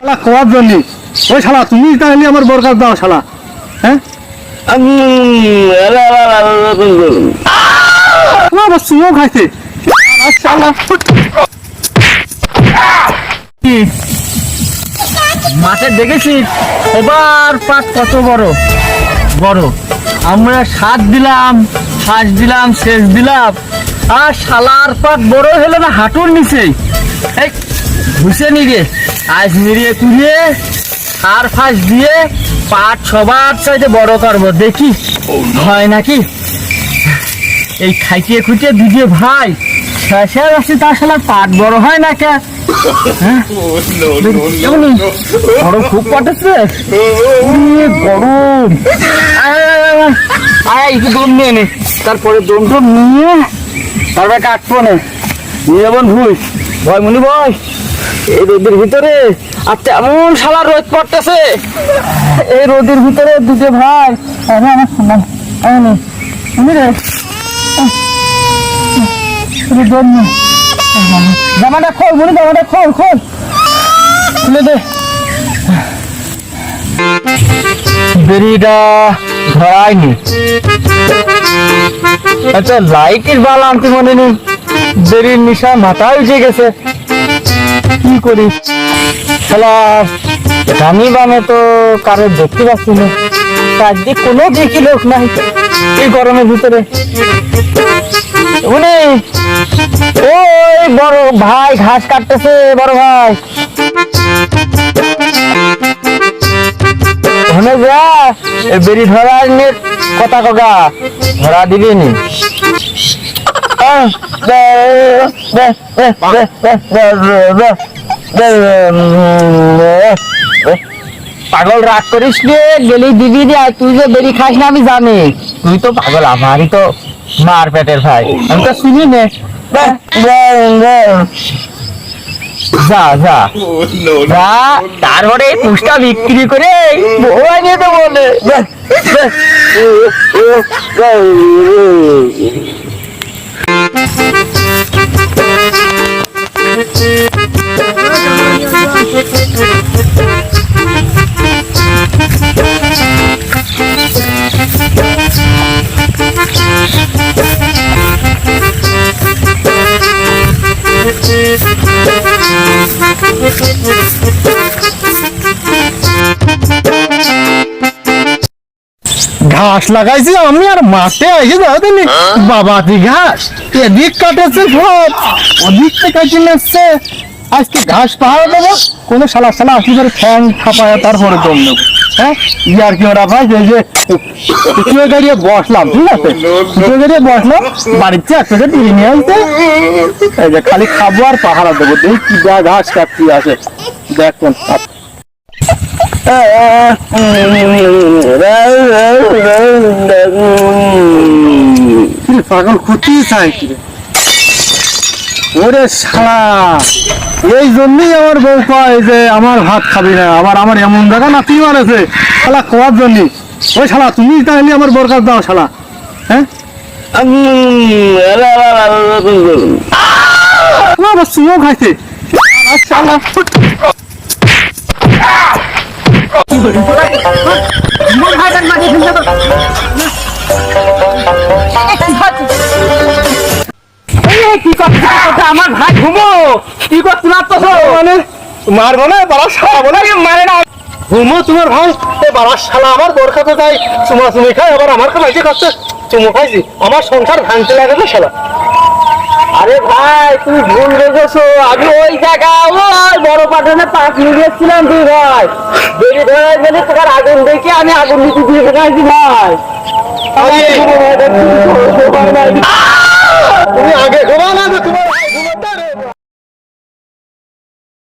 শালা খাওয়ার জন্য ওই শালা তুমি তাহলে আমার বরকার দাও শালা। হ্যাঁ আমার চুমো খাইছে শালা। মাঠে দেখেছি এবার পাট কত বড় বড়, আমরা সাত দিলাম, ফাঁস দিলাম, শেষ দিলাম, আর শালার পাট বড় হলো না হাঁটুর নিচে। এই ঘুষে নিয়ে আজ মিরিয়ে তুলিয়ে আর ফাঁস দিয়ে পাট সবার চাইতে বড় করবো, দেখি হয় নাকি। এই খাইটিয়ে খুঁটিয়ে দিদিয়ে ভাই শেষে আসছে, তার শালার পাট বড় হয় না কে? গরম খুব পাঠাচ্ছে, গরম। একটু দম নিয়ে নে, তারপরে দম টম নিয়ে তারপরে কাটবো না নিয়ে যাবেন ভুই ভয় মনি ভয়। এই রোদের ভিতরে আর তেমন শালা রোদ পড়তেছে, এই রোদের ভিতরে দুটো ভাই জামাটা খোল মনে, জামাটা খোল খোল খুলে দে। বেরিটা ধরায়নি, আচ্ছা লাইটের বাল আনতে মনে নেই, বেরির নিশা মাথায় উঠে গেছে। কি করি শালা, দামি বামে তো কারো দেখতে পাচ্ছি না, চারদিক কোনো দেখি লোক নাই এই গরমের ভিতরে। ওই বড় ভাই ঘাস কাটতেছে, বড় ভাই ওখানে যা বেরি ধরা কথা কগা ধরা দিবি নি। পাগল রাগ করিস রে, গেলি দিবি রে, তুই যে বেরি খাস না আমি জানি, তুই তো পাগল, আমারই তো মার পেটের ভাই, আমি তো শুনি নে। যা যা যা, তারপরে পুষ্টা বিক্রি করে বউ আনিয়ে তো বলে। ঘাস লাগাইছি আমি, আর মাঠে এসে যাওয়া বাবাতি ঘাস এদিক কাটেছে সব, ওদিক থেকে কিনেছে। আজকে ঘাস পাহাড় দেবো, কোনো শালা শালা আসি করে ফ্যান খাপায় তারপরে দম নেবো। হ্যাঁ ইয়ার কি ওরা ভাই, এই যে কুকুরে গাড়িয়ে বসলাম, ঠিক আছে কুকুরে গাড়িয়ে বসলাম, বাড়িতে এক প্যাকেট নিয়ে নিয়ে আসতে, এই যে খালি খাবো আর পাহারা দেবো, দেখি কি যা ঘাস কাটতে আসে দেখুন। পাগল ক্ষতি চাই ওরে শালা, এই জন্যই আমার বউ কয় যে আমার ভাত খাবি না, আবার আমার এমন জায়গা নাতি মারেছে শালা খাওয়ার জন্য। ওই শালা তুমি তাহলে আমার বরকার দাও শালা। হ্যাঁ আবার চুমো খাইছে শালা। আমার ভাই ঘুমো কি করতে মারতেছ, মানে মারবো না বাড়া শালা বলে মারে না ঘুমো তোমার ভাই, এই বাড়ার শালা আমার বরখাতে যাই চুমা চুমি খাই, আবার আমার খাইছে খাচ্ছে চুমো খাইছি, আমার সংসার ভাঙতে লাগে না শালা। আরে ভাই তুমি ভুল দেখেছো, আমি ওই জায়গা ওই বড় পাঠানে পাঁচ নিয়েছিলাম তুই ভাই, বেরি ধরাই গেলে তোমার আগুন দেখে আমি আগুন নিতে দিয়ে ফেলাইছি ভাই।